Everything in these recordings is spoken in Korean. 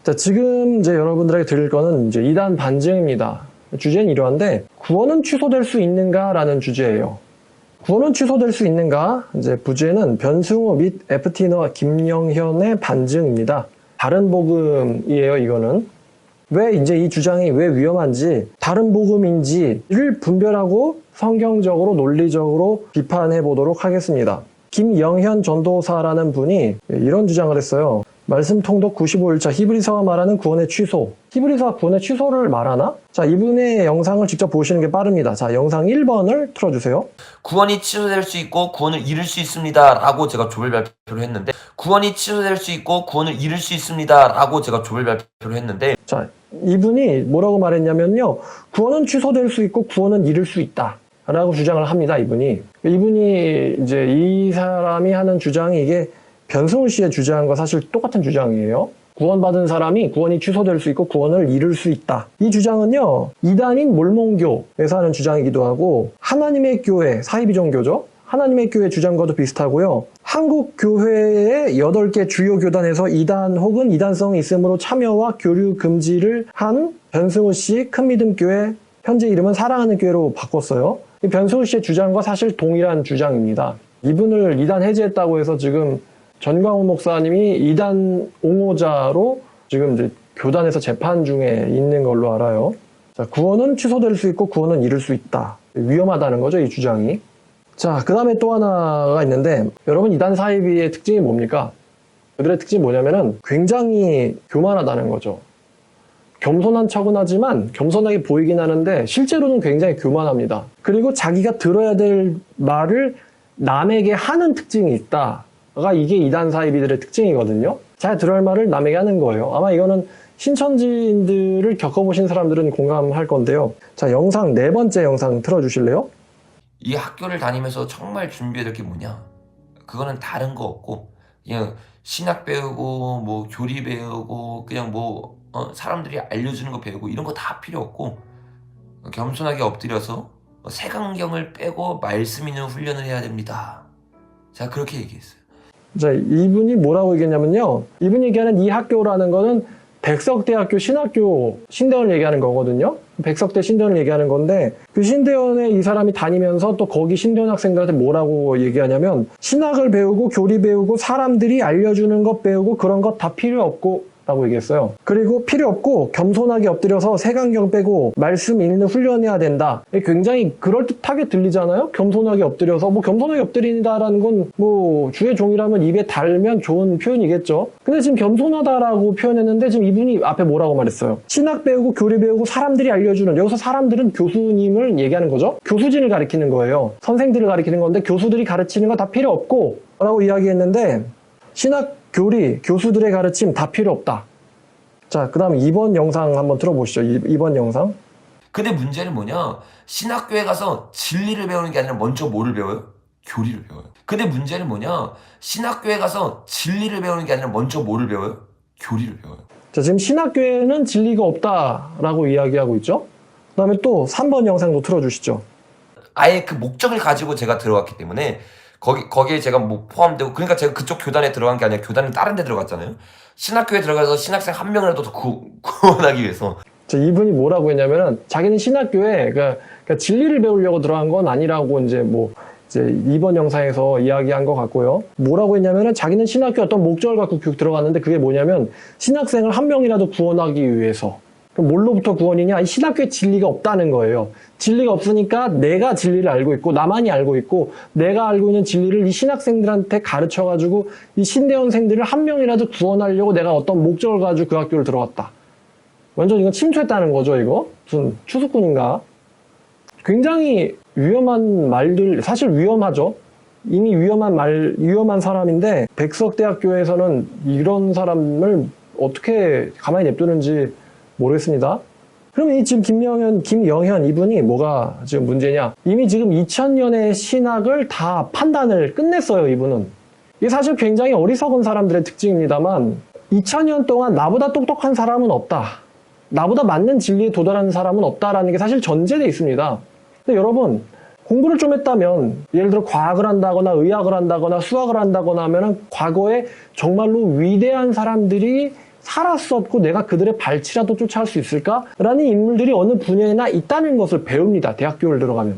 자, 지금 이제 여러분들에게 드릴 거는 이제 이단 반증입니다. 주제는 이러한데, 구원은 취소될 수 있는가라는 주제예요. 구원은 취소될 수 있는가? 이제 부제는 변승호 및 FT너 김영현의 반증입니다. 다른 복음이에요, 이거는. 왜 이제 이 주장이 왜 위험한지, 다른 복음인지를 분별하고 성경적으로 논리적으로 비판해 보도록 하겠습니다. 김영현 전도사라는 분이 이런 주장을 했어요. 말씀 통독 95일차 히브리서가 말하는 구원의 취소. 히브리서가 구원의 취소를 말하나? 자, 이분의 영상을 직접 보시는 게 빠릅니다. 자, 영상 1번을 틀어주세요. 구원이 취소될 수 있고 구원을 잃을 수 있습니다 라고 제가 조별 발표를 했는데, 구원이 취소될 수 있고 구원을 잃을 수 있습니다 라고 제가 조별 발표를 했는데, 자, 이분이 뭐라고 말했냐면요. 구원은 취소될 수 있고 구원은 잃을 수 있다 라고 주장을 합니다. 이분이 이제 이 사람이 하는 주장이 이게 변승우 씨의 주장과 사실 똑같은 주장이에요. 구원받은 사람이 구원이 취소될 수 있고 구원을 잃을 수 있다. 이 주장은요, 이단인 몰몬교에서 하는 주장이기도 하고, 하나님의 교회, 사이비종교죠. 하나님의 교회 주장과도 비슷하고요. 한국 교회의 8개 주요 교단에서 이단 혹은 이단성이 있으므로 참여와 교류 금지를 한 변승우 씨 큰믿음교회, 현재 이름은 사랑하는 교회로 바꿨어요. 이 변승우 씨의 주장과 사실 동일한 주장입니다. 이분을 이단 해제했다고 해서 지금 전광훈 목사님이 이단 옹호자로 지금 이제 교단에서 재판 중에 있는 걸로 알아요. 자, 구원은 취소될 수 있고 구원은 잃을 수 있다. 위험하다는 거죠, 이 주장이. 자, 그 다음에 또 하나가 있는데, 여러분 이단 사이비의 특징이 뭡니까? 그들의 특징이 뭐냐면은 굉장히 교만하다는 거죠. 겸손한 척은 하지만 겸손하게 보이긴 하는데 실제로는 굉장히 교만합니다. 그리고 자기가 들어야 될 말을 남에게 하는 특징이 있다. 가 이게 이단 사이비들의 특징이거든요. 자기가 들어야 할 말을 남에게 하는 거예요. 아마 이거는 신천지인들을 겪어보신 사람들은 공감할 건데요. 자, 영상 4번째 영상 틀어주실래요? 이 학교를 다니면서 정말 준비해야 될 게 뭐냐? 그거는 다른 거 없고 그냥 신학 배우고 뭐 교리 배우고 그냥 뭐 사람들이 알려주는 거 배우고 이런 거 다 필요 없고, 겸손하게 엎드려서 색안경을 빼고 말씀 있는 훈련을 해야 됩니다. 제가 그렇게 얘기했어요. 자, 이분이 뭐라고 얘기했냐면요. 이분이 얘기하는 이 학교라는 거는 백석대학교 신학교 신대원을 얘기하는 거거든요. 백석대 신대원을 얘기하는 건데, 그 신대원에 이 사람이 다니면서 또 거기 신대원 학생들한테 뭐라고 얘기하냐면, 신학을 배우고 교리 배우고 사람들이 알려주는 것 배우고 그런 것 다 필요 없고 라고 얘기했어요. 그리고 필요 없고 겸손하게 엎드려서 색안경 빼고 말씀 읽는 훈련해야 된다. 굉장히 그럴듯하게 들리잖아요? 겸손하게 엎드려서. 뭐 겸손하게 엎드린다라는 건 뭐 주의 종이라면 입에 달면 좋은 표현이겠죠. 근데 지금 겸손하다라고 표현했는데 지금 이분이 앞에 뭐라고 말했어요? 신학 배우고 교리 배우고 사람들이 알려주는, 여기서 사람들은 교수님을 얘기하는 거죠. 교수진을 가리키는 거예요. 선생들을 가리키는 건데 교수들이 가르치는 거 다 필요 없고 라고 이야기했는데, 신학 교리, 교수들의 가르침 다 필요 없다. 자, 그 다음 2번 영상 한번 들어보시죠. 2번 영상. 근데 문제는 뭐냐? 신학교에 가서 진리를 배우는 게 아니라 먼저 뭐를 배워요? 교리를 배워요. 근데 문제는 뭐냐? 신학교에 가서 진리를 배우는 게 아니라 먼저 뭐를 배워요? 교리를 배워요. 자, 지금 신학교에는 진리가 없다라고 이야기하고 있죠. 그 다음에 또 3번 영상도 틀어주시죠. 아예 그 목적을 가지고 제가 들어갔기 때문에 거기에 제가 뭐 포함되고, 그러니까 제가 그쪽 교단에 들어간 게 아니라 교단은 다른 데 들어갔잖아요. 신학교에 들어가서 신학생 한 명이라도 더 구원하기 위해서. 자, 이분이 뭐라고 했냐면은 자기는 신학교에 그러니까 진리를 배우려고 들어간 건 아니라고 이제 2번 영상에서 이야기한 것 같고요. 뭐라고 했냐면은 자기는 신학교 어떤 목적을 갖고 들어갔는데, 그게 뭐냐면 신학생을 한 명이라도 구원하기 위해서. 그럼 뭘로부터 구원이냐? 이 신학교에 진리가 없다는 거예요. 진리가 없으니까 내가 진리를 알고 있고 나만이 알고 있고, 내가 알고 있는 진리를 이 신학생들한테 가르쳐가지고 이 신대원생들을 한 명이라도 구원하려고 내가 어떤 목적을 가지고 그 학교를 들어갔다. 완전 이건 침투했다는 거죠, 이거? 무슨 추수꾼인가? 굉장히 위험한 말들, 사실 위험하죠. 이미 위험한 사람인데, 백석대학교에서는 이런 사람을 어떻게 가만히 냅두는지 모르겠습니다. 그럼 이 지금 김영현 이분이 뭐가 지금 문제냐? 이미 지금 2000년의 신학을 다 판단을 끝냈어요, 이분은. 이게 사실 굉장히 어리석은 사람들의 특징입니다만, 2000년 동안 나보다 똑똑한 사람은 없다. 나보다 맞는 진리에 도달하는 사람은 없다라는 게 사실 전제되어 있습니다. 근데 여러분, 공부를 좀 했다면, 예를 들어 과학을 한다거나 의학을 한다거나 수학을 한다거나 하면은 과거에 정말로 위대한 사람들이 살았었고 내가 그들의 발치라도 쫓아갈 수 있을까? 라는 인물들이 어느 분야에나 있다는 것을 배웁니다. 대학교를 들어가면.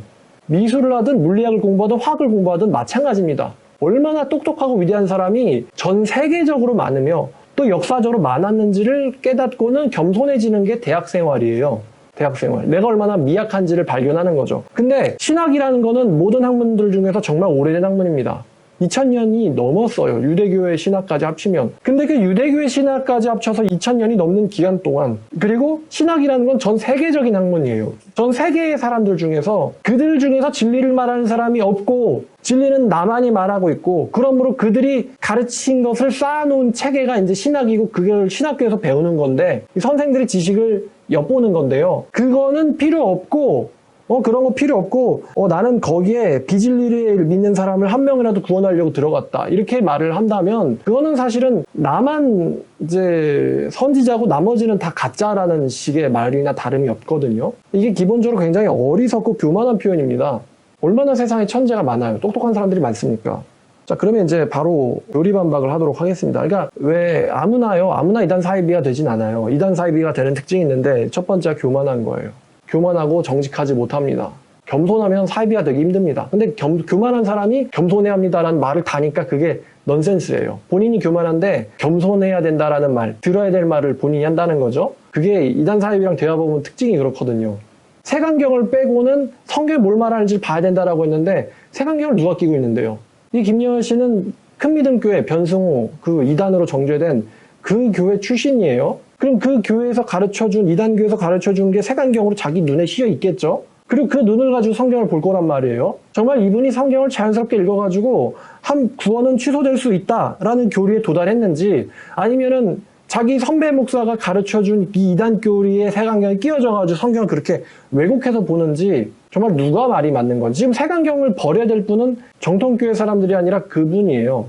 미술을 하든 물리학을 공부하든 화학을 공부하든 마찬가지입니다. 얼마나 똑똑하고 위대한 사람이 전 세계적으로 많으며 또 역사적으로 많았는지를 깨닫고는 겸손해지는 게 대학생활이에요. 대학생활. 내가 얼마나 미약한지를 발견하는 거죠. 근데 신학이라는 거는 모든 학문들 중에서 정말 오래된 학문입니다. 2000년이 넘었어요. 유대교의 신학까지 합치면. 근데 그 유대교의 신학까지 합쳐서 2000년이 넘는 기간 동안, 그리고 신학이라는 건 전 세계적인 학문이에요. 전 세계의 사람들 중에서 그들 중에서 진리를 말하는 사람이 없고 진리는 나만이 말하고 있고, 그러므로 그들이 가르친 것을 쌓아놓은 체계가 이제 신학이고 그걸 신학교에서 배우는 건데, 선생들이 지식을 엿보는 건데요. 그거는 필요 없고 그런 거 필요 없고 나는 거기에 비진리를 믿는 사람을 한 명이라도 구원하려고 들어갔다, 이렇게 말을 한다면 그거는 사실은 나만 이제 선지자고 나머지는 다 가짜라는 식의 말이나 다름이 없거든요. 이게 기본적으로 굉장히 어리석고 교만한 표현입니다. 얼마나 세상에 천재가 많아요. 똑똑한 사람들이 많습니까? 자, 그러면 이제 바로 요리반박을 하도록 하겠습니다. 그러니까 왜 아무나 이단 사이비가 되진 않아요. 이단 사이비가 되는 특징이 있는데, 첫 번째가 교만한 거예요. 교만하고 정직하지 못합니다. 겸손하면 사이비가 되기 힘듭니다. 근데 교만한 사람이 겸손해야 합니다라는 말을 다니까 그게 넌센스예요. 본인이 교만한데 겸손해야 된다라는 말, 들어야 될 말을 본인이 한다는 거죠. 그게 이단 사이비랑 대화해보면 특징이 그렇거든요. 색안경을 빼고는 성경에 뭘 말하는지 봐야 된다라고 했는데 색안경을 누가 끼고 있는데요? 이 김여현 씨는 큰 믿음교회 변승호 그 이단으로 정죄된 그 교회 출신이에요. 그럼 그 교회에서 가르쳐준, 이단교에서 가르쳐준 게 색안경으로 자기 눈에 씌어 있겠죠? 그리고 그 눈을 가지고 성경을 볼 거란 말이에요. 정말 이분이 성경을 자연스럽게 읽어가지고 한 구원은 취소될 수 있다라는 교리에 도달했는지, 아니면은 자기 선배 목사가 가르쳐준 이 이단 교리에 색안경이 끼워져가지고 성경을 그렇게 왜곡해서 보는지, 정말 누가 말이 맞는 건지. 지금 색안경을 버려야 될 분은 정통교회 사람들이 아니라 그분이에요.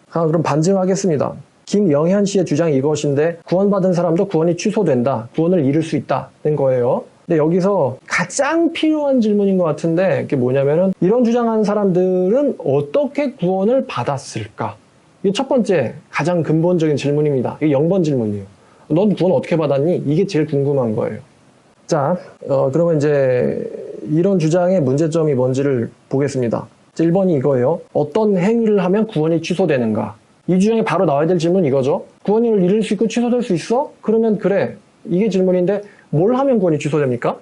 그럼 반증하겠습니다. 김영현 씨의 주장이 이것인데, 구원받은 사람도 구원이 취소된다, 구원을 잃을 수 있다는 거예요. 근데 여기서 가장 필요한 질문인 것 같은데, 그게 뭐냐면은 이런 주장하는 사람들은 어떻게 구원을 받았을까? 이게 첫 번째 가장 근본적인 질문입니다. 이게 0번 질문이에요. 넌 구원 어떻게 받았니? 이게 제일 궁금한 거예요. 자, 그러면 이제 이런 주장의 문제점이 뭔지를 보겠습니다. 1번이 이거예요. 어떤 행위를 하면 구원이 취소되는가? 이 주장에 바로 나와야 될 질문은 이거죠. 구원을 잃을 수 있고 취소될 수 있어? 그러면 그래. 이게 질문인데, 뭘 하면 구원이 취소됩니까?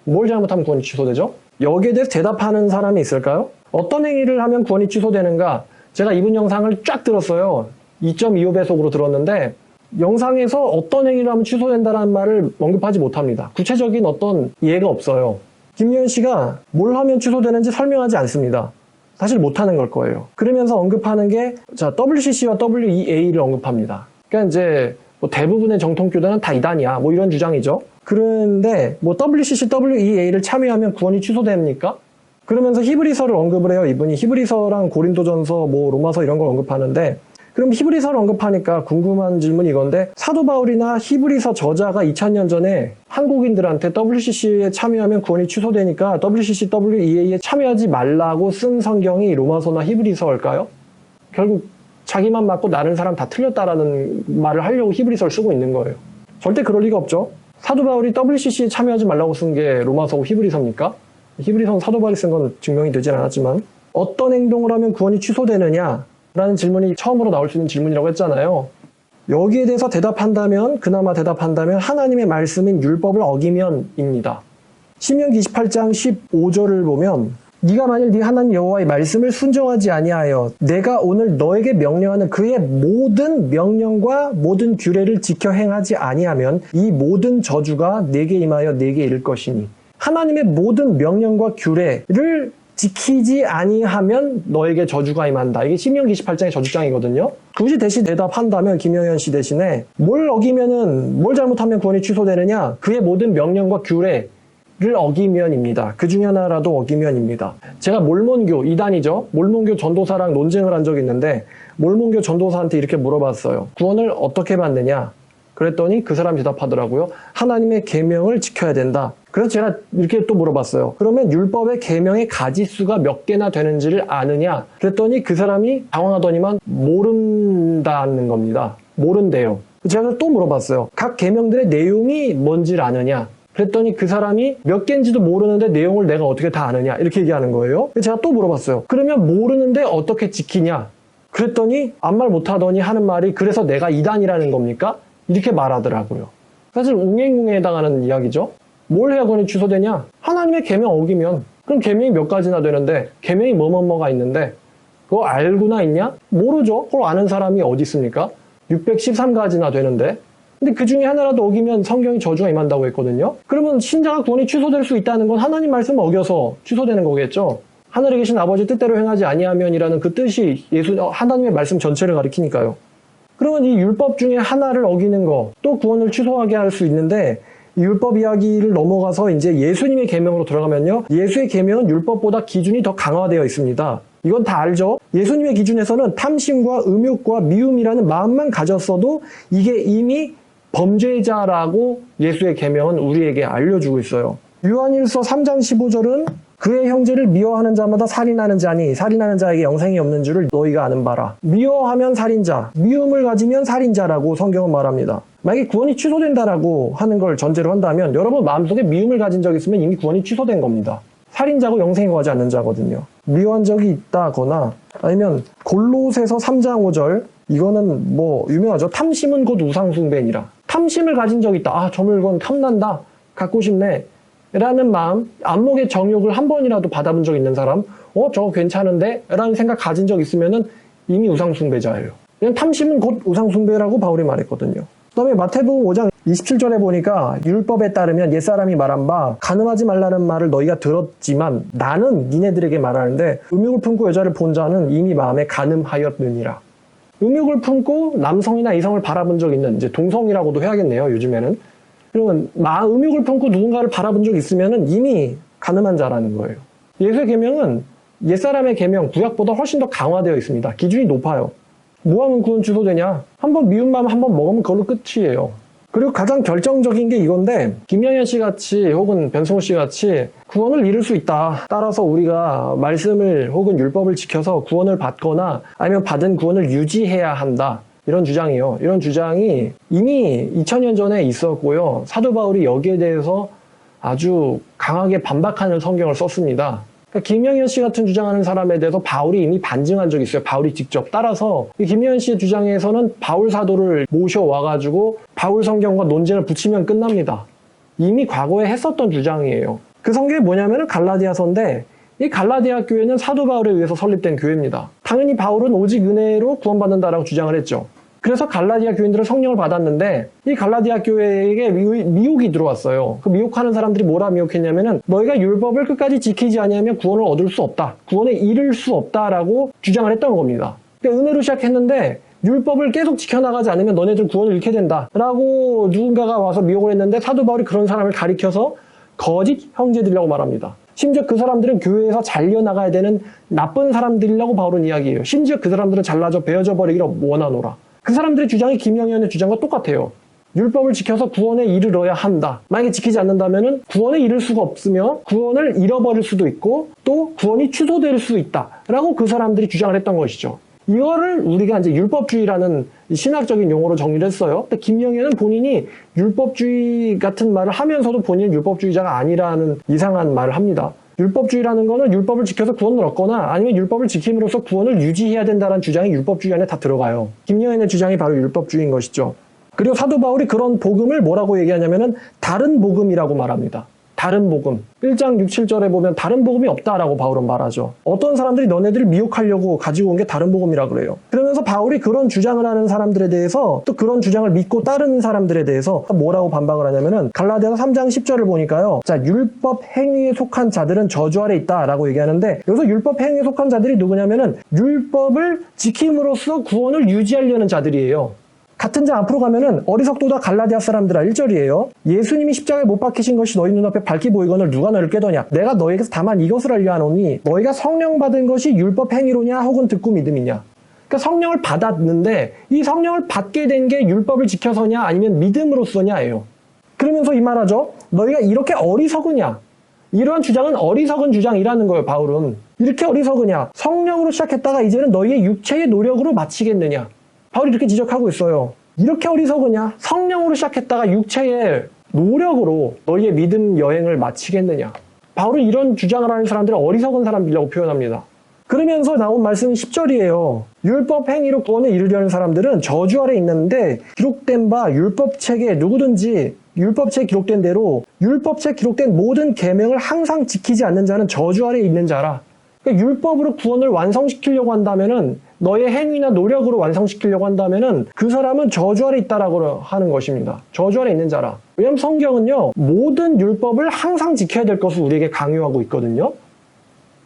뭘 잘못하면 구원이 취소되죠? 여기에 대해서 대답하는 사람이 있을까요? 어떤 행위를 하면 구원이 취소되는가? 제가 이분 영상을 쫙 들었어요. 2.25배속으로 들었는데, 영상에서 어떤 행위를 하면 취소된다는 말을 언급하지 못합니다. 구체적인 어떤 예가 없어요. 김여현 씨가 뭘 하면 취소되는지 설명하지 않습니다. 사실 못하는 걸 거예요. 그러면서 언급하는 게, 자, WCC와 WEA를 언급합니다. 그러니까 이제 뭐 대부분의 정통교단은 다 이단이야, 뭐 이런 주장이죠. 그런데 뭐 WCC, WEA를 참여하면 구원이 취소됩니까? 그러면서 히브리서를 언급을 해요. 이분이 히브리서랑 고린도전서, 뭐 로마서 이런 걸 언급하는데, 그럼 히브리서를 언급하니까 궁금한 질문이 이건데, 사도 바울이나 히브리서 저자가 2000년 전에 한국인들한테 WCC에 참여하면 구원이 취소되니까 WCC, WEA에 참여하지 말라고 쓴 성경이 로마서나 히브리서일까요? 결국 자기만 맞고 다른 사람 다 틀렸다라는 말을 하려고 히브리서를 쓰고 있는 거예요. 절대 그럴 리가 없죠. 사도 바울이 WCC에 참여하지 말라고 쓴 게 로마서고 히브리서입니까? 히브리서는 사도 바울이 쓴 건 증명이 되진 않았지만, 어떤 행동을 하면 구원이 취소되느냐? 라는 질문이 처음으로 나올 수 있는 질문이라고 했잖아요. 여기에 대해서 그나마 대답한다면 하나님의 말씀인 율법을 어기면입니다. 신명기 28장 15절을 보면, 네가 만일 네 하나님 여호와의 말씀을 순종하지 아니하여 내가 오늘 너에게 명령하는 그의 모든 명령과 모든 규례를 지켜 행하지 아니하면 이 모든 저주가 내게 임하여 내게 이를 것이니, 하나님의 모든 명령과 규례를 지키지 아니하면 너에게 저주가 임한다. 이게 신명기 28장의 저주장이거든요. 굳이 대신 대답한다면 김영현 씨 대신에 뭘 잘못하면 구원이 취소되느냐? 그의 모든 명령과 규례를 어기면입니다. 그 중에 하나라도 어기면입니다. 제가 몰몬교, 이단이죠. 몰몬교 전도사랑 논쟁을 한 적이 있는데, 몰몬교 전도사한테 이렇게 물어봤어요. 구원을 어떻게 받느냐? 그랬더니 그 사람이 대답하더라고요. 하나님의 계명을 지켜야 된다. 그래서 제가 이렇게 또 물어봤어요. 그러면 율법의 계명의 가지수가 몇 개나 되는지를 아느냐? 그랬더니 그 사람이 당황하더니만 모른다는 겁니다. 모른대요. 제가 또 물어봤어요. 각 계명들의 내용이 뭔지를 아느냐? 그랬더니 그 사람이 몇 개인지도 모르는데 내용을 내가 어떻게 다 아느냐? 이렇게 얘기하는 거예요. 제가 또 물어봤어요. 그러면 모르는데 어떻게 지키냐? 그랬더니 아무 말 못하더니 하는 말이 그래서 내가 이단이라는 겁니까? 이렇게 말하더라고요. 사실 웅행웅에 해당하는 이야기죠. 뭘 해야 권이 취소되냐? 하나님의 계명 어기면. 그럼 계명이 몇 가지나 되는데 계명이 뭐가 있는데 그거 알고나 있냐? 모르죠. 그걸 아는 사람이 어디 있습니까? 613가지나 되는데 근데 그 중에 하나라도 어기면 성경이 저주가 임한다고 했거든요. 그러면 신자가 구원이 취소될 수 있다는 건 하나님 말씀을 어겨서 취소되는 거겠죠. 하늘에 계신 아버지 뜻대로 행하지 아니하면이라는 그 뜻이 하나님의 말씀 전체를 가리키니까요. 그러면 이 율법 중에 하나를 어기는 거, 또 구원을 취소하게 할 수 있는데 이 율법 이야기를 넘어가서 이제 예수님의 계명으로 들어가면요. 예수의 계명은 율법보다 기준이 더 강화되어 있습니다. 이건 다 알죠? 예수님의 기준에서는 탐심과 음욕과 미움이라는 마음만 가졌어도 이게 이미 범죄자라고 예수의 계명은 우리에게 알려주고 있어요. 요한일서 3장 15절은 그의 형제를 미워하는 자마다 살인하는 자니 살인하는 자에게 영생이 없는 줄을 너희가 아는 바라. 미워하면 살인자, 미움을 가지면 살인자라고 성경은 말합니다. 만약에 구원이 취소된다라고 하는 걸 전제로 한다면 여러분 마음속에 미움을 가진 적이 있으면 이미 구원이 취소된 겁니다. 살인자고 영생에 구하지 않는 자거든요. 미워한 적이 있다거나 아니면 골로새서 3장 5절 이거는 뭐 유명하죠. 탐심은 곧 우상숭배니라. 탐심을 가진 적이 있다. 아, 저 물건 탐난다. 갖고 싶네. 라는 마음, 안목의 정욕을 한 번이라도 받아본 적 있는 사람, 저거 괜찮은데? 라는 생각 가진 적 있으면은 이미 우상숭배자예요. 그냥 탐심은 곧 우상숭배라고 바울이 말했거든요. 그 다음에 마태복음 5장 27절에 보니까 율법에 따르면 옛사람이 말한 바 간음하지 말라는 말을 너희가 들었지만 나는 니네들에게 말하는데 음욕을 품고 여자를 본 자는 이미 마음에 간음하였느니라. 음욕을 품고 남성이나 이성을 바라본 적 있는 이제 동성이라고도 해야겠네요. 요즘에는. 그러면 음욕을 품고 누군가를 바라본 적 있으면 이미 간음한 자라는 거예요. 예수의 계명은 옛사람의 계명, 구약보다 훨씬 더 강화되어 있습니다. 기준이 높아요. 뭐 하면 구원 취소되냐? 한번 미운 마음 한번 먹으면 그걸로 끝이에요. 그리고 가장 결정적인 게 이건데 김영현 씨 같이 혹은 변성호 씨 같이 구원을 잃을 수 있다. 따라서 우리가 말씀을 혹은 율법을 지켜서 구원을 받거나 아니면 받은 구원을 유지해야 한다. 이런 주장이요. 이런 주장이 이미 2000년 전에 있었고요. 사도 바울이 여기에 대해서 아주 강하게 반박하는 성경을 썼습니다. 그러니까 김영현 씨 같은 주장하는 사람에 대해서 바울이 이미 반증한 적이 있어요. 바울이 직접. 따라서 이 김영현 씨의 주장에서는 바울 사도를 모셔와가지고 바울 성경과 논쟁을 붙이면 끝납니다. 이미 과거에 했었던 주장이에요. 그 성경이 뭐냐면 갈라디아서인데 이 갈라디아 교회는 사도 바울에 의해서 설립된 교회입니다. 당연히 바울은 오직 은혜로 구원받는다라고 주장을 했죠. 그래서 갈라디아 교인들은 성령을 받았는데 이 갈라디아 교회에게 미혹이 들어왔어요. 그 미혹하는 사람들이 뭐라 미혹했냐면은 너희가 율법을 끝까지 지키지 않으면 구원을 얻을 수 없다. 구원에 이를 수 없다라고 주장을 했던 겁니다. 그러니까 은혜로 시작했는데 율법을 계속 지켜나가지 않으면 너네들 구원을 잃게 된다라고 누군가가 와서 미혹을 했는데 사도 바울이 그런 사람을 가리켜서 거짓 형제들이라고 말합니다. 심지어 그 사람들은 교회에서 잘려나가야 되는 나쁜 사람들이라고 바울은 이야기해요. 심지어 그 사람들은 잘라져 베어져 버리기를 원하노라. 그 사람들의 주장이 김영현의 주장과 똑같아요. 율법을 지켜서 구원에 이르러야 한다. 만약에 지키지 않는다면 구원에 이를 수가 없으며 구원을 잃어버릴 수도 있고 또 구원이 취소될 수 있다라고 그 사람들이 주장을 했던 것이죠. 이거를 우리가 이제 율법주의라는 신학적인 용어로 정리를 했어요. 근데 김영현은 본인이 율법주의 같은 말을 하면서도 본인은 율법주의자가 아니라는 이상한 말을 합니다. 율법주의라는 거는 율법을 지켜서 구원을 얻거나 아니면 율법을 지킴으로써 구원을 유지해야 된다는 주장이 율법주의 안에 다 들어가요. 김영현의 주장이 바로 율법주의인 것이죠. 그리고 사도 바울이 그런 복음을 뭐라고 얘기하냐면은 다른 복음이라고 말합니다. 다른 복음. 1장 6, 7절에 보면 다른 복음이 없다라고 바울은 말하죠. 어떤 사람들이 너네들을 미혹하려고 가지고 온 게 다른 복음이라 그래요. 그러면서 바울이 그런 주장을 하는 사람들에 대해서 또 그런 주장을 믿고 따르는 사람들에 대해서 뭐라고 반박을 하냐면은 갈라디아서 3장 10절을 보니까요. 자, 율법 행위에 속한 자들은 저주 아래 있다라고 얘기하는데 여기서 율법 행위에 속한 자들이 누구냐면은 율법을 지킴으로써 구원을 유지하려는 자들이에요. 같은 장 앞으로 가면은 어리석도다 갈라디아 사람들아 1절이에요. 예수님이 십자가에 못 박히신 것이 너희 눈앞에 밝히 보이거늘 누가 너를 깨더냐. 내가 너에게서 다만 이것을 알려 하노니 너희가 성령 받은 것이 율법 행위로냐 혹은 듣고 믿음이냐. 그러니까 성령을 받았는데 이 성령을 받게 된 게 율법을 지켜서냐 아니면 믿음으로써냐예요. 그러면서 이 말하죠. 너희가 이렇게 어리석으냐. 이러한 주장은 어리석은 주장이라는 거예요. 바울은. 이렇게 어리석으냐. 성령으로 시작했다가 이제는 너희의 육체의 노력으로 마치겠느냐. 바울이 이렇게 지적하고 있어요. 이렇게 어리석으냐? 성령으로 시작했다가 육체의 노력으로 너희의 믿음 여행을 마치겠느냐? 바울은 이런 주장을 하는 사람들을 어리석은 사람들이라고 표현합니다. 그러면서 나온 말씀은 10절이에요. 율법 행위로 구원에 이르려는 사람들은 저주 아래 있는데 기록된 바 율법책에 누구든지 율법책에 기록된 대로 율법책에 기록된 모든 계명을 항상 지키지 않는 자는 저주 아래 있는 자라. 그러니까 율법으로 구원을 완성시키려고 한다면은 너의 행위나 노력으로 완성시키려고 한다면은 그 사람은 저주 아래 있다라고 하는 것입니다. 저주 아래 있는 자라. 왜냐하면 성경은요, 모든 율법을 항상 지켜야 될 것을 우리에게 강요하고 있거든요.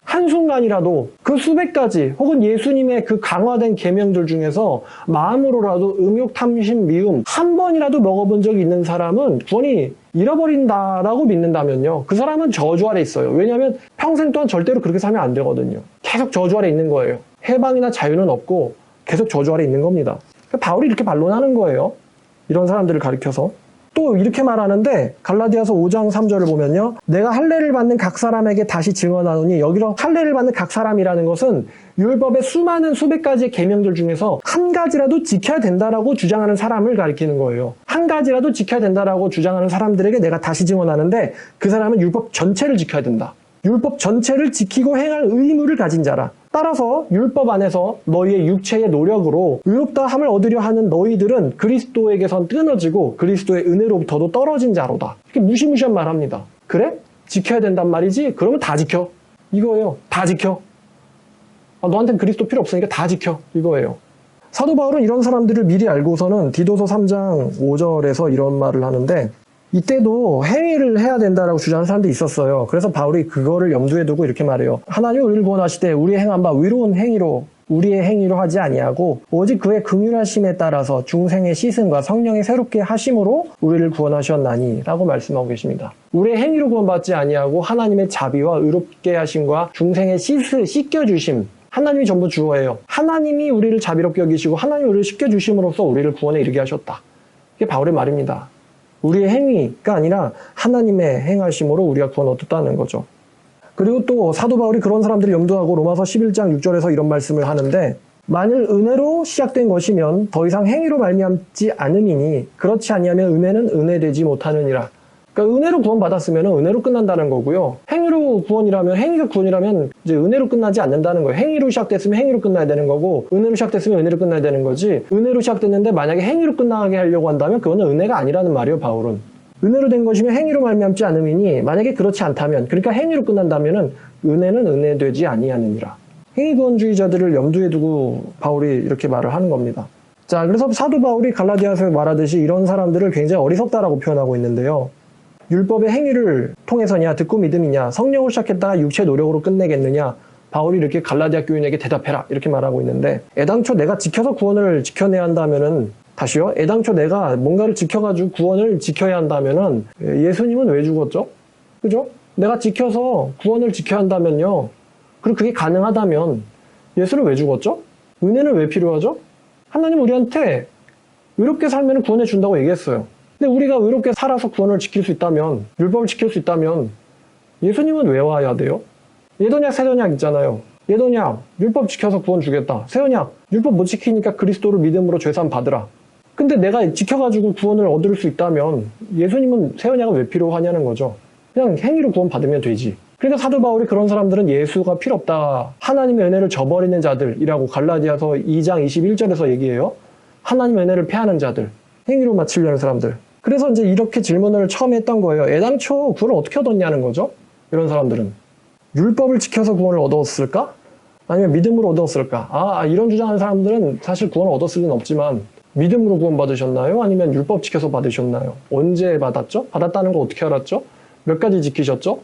한순간이라도 그 수백 가지 혹은 예수님의 그 강화된 계명들 중에서 마음으로라도 음욕, 탐심, 미움 한 번이라도 먹어본 적이 있는 사람은 구원이 잃어버린다라고 믿는다면요, 그 사람은 저주 아래 있어요. 왜냐하면 평생 동안 절대로 그렇게 살면 안 되거든요. 계속 저주 아래 있는 거예요. 해방이나 자유는 없고 계속 저주 아래 있는 겁니다. 바울이 이렇게 반론하는 거예요. 이런 사람들을 가리켜서. 또 이렇게 말하는데 갈라디아서 5장 3절을 보면요, 내가 할례를 받는 각 사람에게 다시 증언하노니, 여기서 할례를 받는 각 사람이라는 것은 율법의 수많은 수백 가지의 계명들 중에서 한 가지라도 지켜야 된다라고 주장하는 사람을 가리키는 거예요. 한 가지라도 지켜야 된다라고 주장하는 사람들에게 내가 다시 증언하는데, 그 사람은 율법 전체를 지켜야 된다. 율법 전체를 지키고 행할 의무를 가진 자라. 따라서 율법 안에서 너희의 육체의 노력으로 의롭다함을 얻으려 하는 너희들은 그리스도에게선 끊어지고 그리스도의 은혜로부터도 떨어진 자로다. 이렇게 무시무시한 말 합니다. 그래? 지켜야 된단 말이지? 그러면 다 지켜. 이거예요. 다 지켜. 너한테는 그리스도 필요 없으니까 다 지켜. 이거예요. 사도 바울은 이런 사람들을 미리 알고서는 디도서 3장 5절에서 이런 말을 하는데, 이때도 행위를 해야 된다라고 주장하는 사람들이 있었어요. 그래서 바울이 그거를 염두에 두고 이렇게 말해요. 하나님 우리를 구원하시되 우리의 행한 바 의로운 행위로 우리의 행위로 하지 아니하고 오직 그의 긍휼하심에 따라서 중생의 씻음과 성령의 새롭게 하심으로 우리를 구원하셨나니 라고 말씀하고 계십니다. 우리의 행위로 구원받지 아니하고 하나님의 자비와 의롭게 하심과 중생의 씻겨주심, 하나님이 전부 주어예요. 하나님이 우리를 자비롭게 여기시고 하나님이 우리를 씻겨주심으로써 우리를 구원에 이르게 하셨다. 이게 바울의 말입니다. 우리의 행위가 아니라 하나님의 행하심으로 우리가 구원 얻었다는 거죠. 그리고 또 사도 바울이 그런 사람들을 염두하고 로마서 11장 6절에서 이런 말씀을 하는데, 만일 은혜로 시작된 것이면 더 이상 행위로 말미암지 않음이니 그렇지 아니하면 은혜는 은혜되지 못하느니라. 그러니까 은혜로 구원받았으면 은혜로 끝난다는 거고요. 행위로 구원이라면, 행위가 구원이라면 이제 은혜로 끝나지 않는다는 거예요. 행위로 시작됐으면 행위로 끝나야 되는 거고, 은혜로 시작됐으면 은혜로 끝나야 되는 거지, 은혜로 시작됐는데 만약에 행위로 끝나게 하려고 한다면 그거는 은혜가 아니라는 말이에요, 바울은. 은혜로 된 것이면 행위로 말미암지 않음이니 만약에 그렇지 않다면, 그러니까 행위로 끝난다면은 은혜는 은혜되지 아니하느니라. 행위구원주의자들을 염두에 두고 바울이 이렇게 말을 하는 겁니다. 자, 그래서 사도 바울이 갈라디아서에 말하듯이 이런 사람들을 굉장히 어리석다라고 표현하고 있는데요. 율법의 행위를 통해서냐, 듣고 믿음이냐, 성령으로 시작했다가 육체 노력으로 끝내겠느냐, 바울이 이렇게 갈라디아 교인에게 대답해라 이렇게 말하고 있는데, 애당초 내가 지켜서 구원을 지켜내야 한다면은, 다시요, 애당초 내가 뭔가를 지켜가지고 구원을 지켜야 한다면은 예수님은 왜 죽었죠? 그죠? 내가 지켜서 구원을 지켜야 한다면요, 그리고 그게 가능하다면 예수는 왜 죽었죠? 은혜는 왜 필요하죠? 하나님 우리한테 의롭게 살면 구원해 준다고 얘기했어요. 근데 우리가 의롭게 살아서 구원을 지킬 수 있다면, 율법을 지킬 수 있다면 예수님은 왜 와야 돼요? 예언약, 새언약 있잖아요. 예언약, 율법 지켜서 구원 주겠다. 새언약, 율법 못 지키니까 그리스도를 믿음으로 죄사함 받으라. 근데 내가 지켜가지고 구원을 얻을 수 있다면 예수님은 새언약은 왜 필요하냐는 거죠. 그냥 행위로 구원 받으면 되지. 그러니까 사도 바울이 그런 사람들은 예수가 필요 없다, 하나님의 은혜를 저버리는 자들이라고 갈라디아서 2장 21절에서 얘기해요. 하나님의 은혜를 패하는 자들, 행위로 마치려는 사람들. 그래서 이제 이렇게 질문을 처음 했던 거예요. 애당초 구원을 어떻게 얻었냐는 거죠. 이런 사람들은 율법을 지켜서 구원을 얻었을까? 아니면 믿음으로 얻었을까? 이런 주장하는 사람들은 사실 구원을 얻었을 리는 없지만, 믿음으로 구원 받으셨나요? 아니면 율법 지켜서 받으셨나요? 언제 받았죠? 받았다는 거 어떻게 알았죠? 몇 가지 지키셨죠?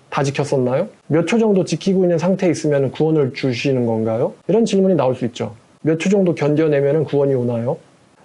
다 지켰었나요? 몇 초 정도 지키고 있는 상태에 있으면 구원을 주시는 건가요? 이런 질문이 나올 수 있죠. 몇 초 정도 견뎌내면 구원이 오나요?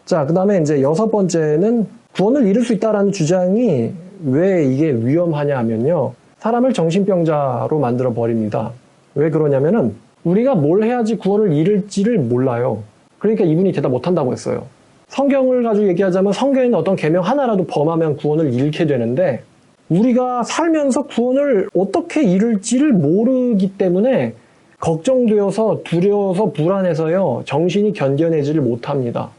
자, 그 다음에 이제 6번째는 구원을 잃을 수 있다라는 주장이 왜 이게 위험하냐 하면요, 사람을 정신병자로 만들어 버립니다. 왜 그러냐면은 우리가 뭘 해야지 구원을 잃을지를 몰라요. 그러니까 이분이 대답 못한다고 했어요. 성경을 가지고 얘기하자면 성경에 있는 어떤 계명 하나라도 범하면 구원을 잃게 되는데, 우리가 살면서 구원을 어떻게 잃을지를 모르기 때문에 걱정되어서 두려워서 불안해서요, 정신이 견뎌내지를 못합니다.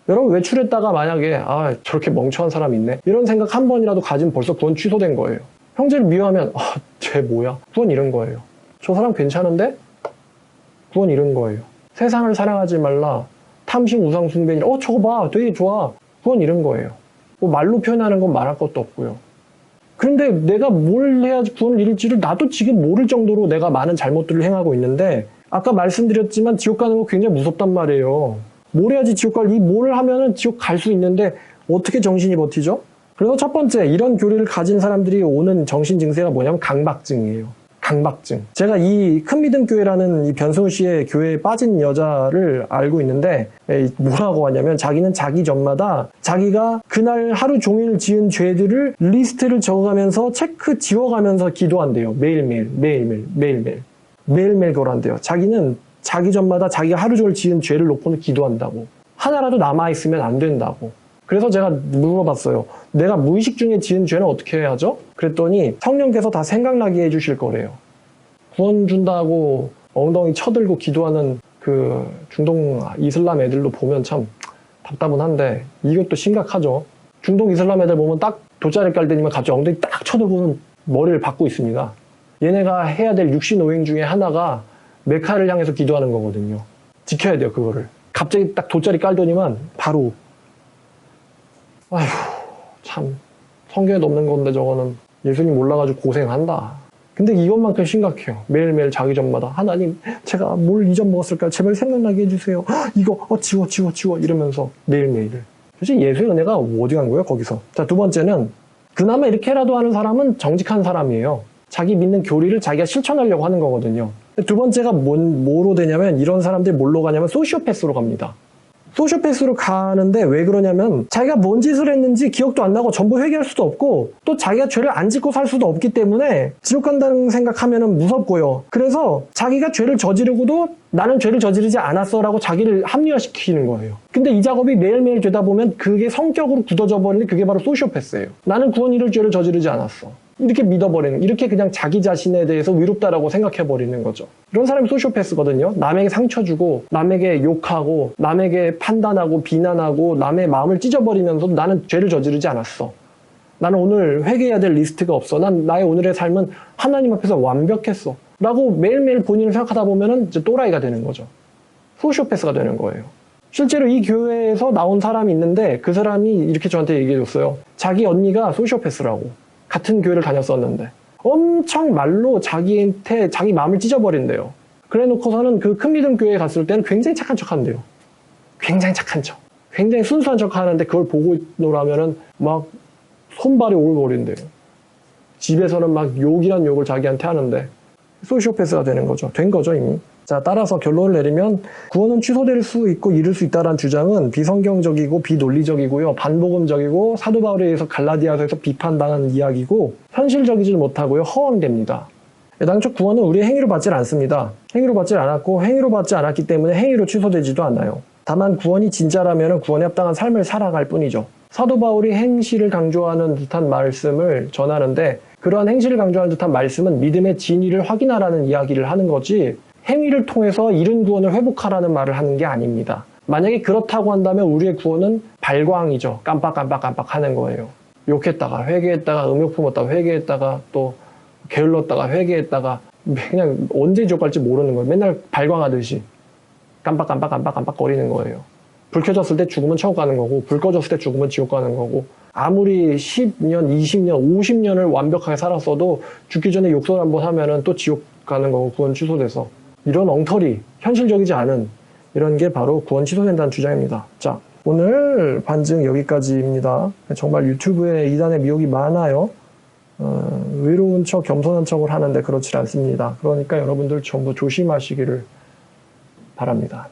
여러분 외출했다가 만약에 저렇게 멍청한 사람 있네 이런 생각 한 번이라도 가지면 벌써 구원 취소된 거예요. 형제를 미워하면 쟤 뭐야? 구원 잃은 거예요. 저 사람 괜찮은데? 구원 잃은 거예요. 세상을 사랑하지 말라. 탐심 우상 숭배니라. 저거 봐 되게 좋아. 구원 잃은 거예요. 뭐 말로 표현하는 건 말할 것도 없고요. 그런데 내가 뭘 해야지 구원을 잃을지를 나도 지금 모를 정도로 내가 많은 잘못들을 행하고 있는데 아까 말씀드렸지만 지옥 가는 거 굉장히 무섭단 말이에요. 뭘 해야지 지옥 갈, 뭘 하면은 지옥 갈 수 있는데 어떻게 정신이 버티죠? 그래서 첫 번째, 이런 교리를 가진 사람들이 오는 정신 증세가 뭐냐면 강박증이에요. 강박증. 제가 이 큰믿음 교회라는 이 변성우 씨의 교회에 빠진 여자를 알고 있는데 뭐라고 하냐면 자기는 자기 전마다 자기가 그날 하루 종일 지은 죄들을 리스트를 적어가면서 체크 지워가면서 기도한대요. 매일매일 그걸 한대요. 자기는 자기 전마다 자기가 하루 종일 지은 죄를 놓고는 기도한다고. 하나라도 남아있으면 안 된다고. 그래서 제가 물어봤어요. 내가 무의식 중에 지은 죄는 어떻게 해야죠? 그랬더니 성령께서 다 생각나게 해주실 거래요. 구원 준다고 엉덩이 쳐들고 기도하는 그 중동 이슬람 애들도 보면 참 답답은 한데 이것도 심각하죠. 중동 이슬람 애들 보면 딱 돗자리 깔 때니면 갑자기 엉덩이 딱 쳐들고는 머리를 박고 있습니다. 얘네가 해야 될 육신오행 중에 하나가 메카를 향해서 기도하는 거거든요. 지켜야 돼요, 그거를. 갑자기 딱 돗자리 깔더니만 바로 참 성경에도 없는 건데 저거는 예수님 몰라가지고 고생한다. 근데 이것만큼 심각해요. 매일매일 자기 전마다 하나님 제가 뭘 잊어먹었을까요? 제발 생각나게 해주세요. 이거 지워 이러면서 매일매일. 도대체 예수의 은혜가 어디 간 거예요 거기서? 자, 두 번째는 그나마 이렇게라도 하는 사람은 정직한 사람이에요. 자기 믿는 교리를 자기가 실천하려고 하는 거거든요. 두 번째가 뭐로 되냐면 이런 사람들이 뭘로 가냐면 소시오패스로 갑니다. 소시오패스로 가는데 왜 그러냐면 자기가 뭔 짓을 했는지 기억도 안 나고 전부 회개할 수도 없고 또 자기가 죄를 안 짓고 살 수도 없기 때문에 지옥 간다는 생각하면 무섭고요. 그래서 자기가 죄를 저지르고도 나는 죄를 저지르지 않았어 라고 자기를 합리화시키는 거예요. 근데 이 작업이 매일매일 되다 보면 그게 성격으로 굳어져 버리는데 그게 바로 소시오패스예요. 나는 구원 잃을 죄를 저지르지 않았어. 이렇게 믿어버리는, 이렇게 그냥 자기 자신에 대해서 위롭다라고 생각해버리는 거죠. 이런 사람이 소시오패스거든요. 남에게 상처 주고, 남에게 욕하고, 남에게 판단하고, 비난하고, 남의 마음을 찢어버리면서도 나는 죄를 저지르지 않았어. 나는 오늘 회개해야 될 리스트가 없어. 난 나의 오늘의 삶은 하나님 앞에서 완벽했어. 라고 매일매일 본인을 생각하다 보면은 이제 또라이가 되는 거죠. 소시오패스가 되는 거예요. 실제로 이 교회에서 나온 사람이 있는데 그 사람이 이렇게 저한테 얘기해줬어요. 자기 언니가 소시오패스라고. 같은 교회를 다녔었는데 엄청 말로 자기한테 자기 마음을 찢어버린대요. 그래 놓고서는 그 큰믿음 교회에 갔을 때는 굉장히 착한 척 한대요. 굉장히 착한 척. 굉장히 순수한 척 하는데 그걸 보고 놀라면은 막 손발이 오글거린대요. 집에서는 막 욕이란 욕을 자기한테 하는데 소시오패스가 되는 거죠. 된 거죠 이미. 자, 따라서 결론을 내리면 구원은 취소될 수 있고 잃을 수 있다는 주장은 비성경적이고 비논리적이고요. 반복음적이고 사도 바울에 의해서 갈라디아서에서 비판당한 이야기고 현실적이지 못하고요. 허황됩니다. 애당초 구원은 우리의 행위로 받질 않습니다. 행위로 받질 않았고 행위로 받지 않았기 때문에 행위로 취소되지도 않아요. 다만 구원이 진짜라면 구원에 합당한 삶을 살아갈 뿐이죠. 사도 바울이 행실을 강조하는 듯한 말씀을 전하는데 그러한 행실을 강조하는 듯한 말씀은 믿음의 진위를 확인하라는 이야기를 하는 거지 행위를 통해서 잃은 구원을 회복하라는 말을 하는 게 아닙니다. 만약에 그렇다고 한다면 우리의 구원은 발광이죠. 깜빡 하는 거예요. 욕했다가 회개했다가 음욕 품었다가 회개했다가 또 게을렀다가 회개했다가 그냥 언제 지옥 갈지 모르는 거예요. 맨날 발광하듯이 깜빡 거리는 거예요. 불 켜졌을 때 죽으면 천국 가는 거고 불 꺼졌을 때 죽으면 지옥 가는 거고 아무리 10년, 20년, 50년을 완벽하게 살았어도 죽기 전에 욕설 한번 하면은 또 지옥 가는 거고 구원 취소돼서 이런 엉터리, 현실적이지 않은 이런 게 바로 구원 취소된다는 주장입니다. 자, 오늘 반증 여기까지입니다. 정말 유튜브에 이단의 미혹이 많아요. 의로운 척, 겸손한 척을 하는데 그렇지 않습니다. 그러니까 여러분들 전부 조심하시기를 바랍니다.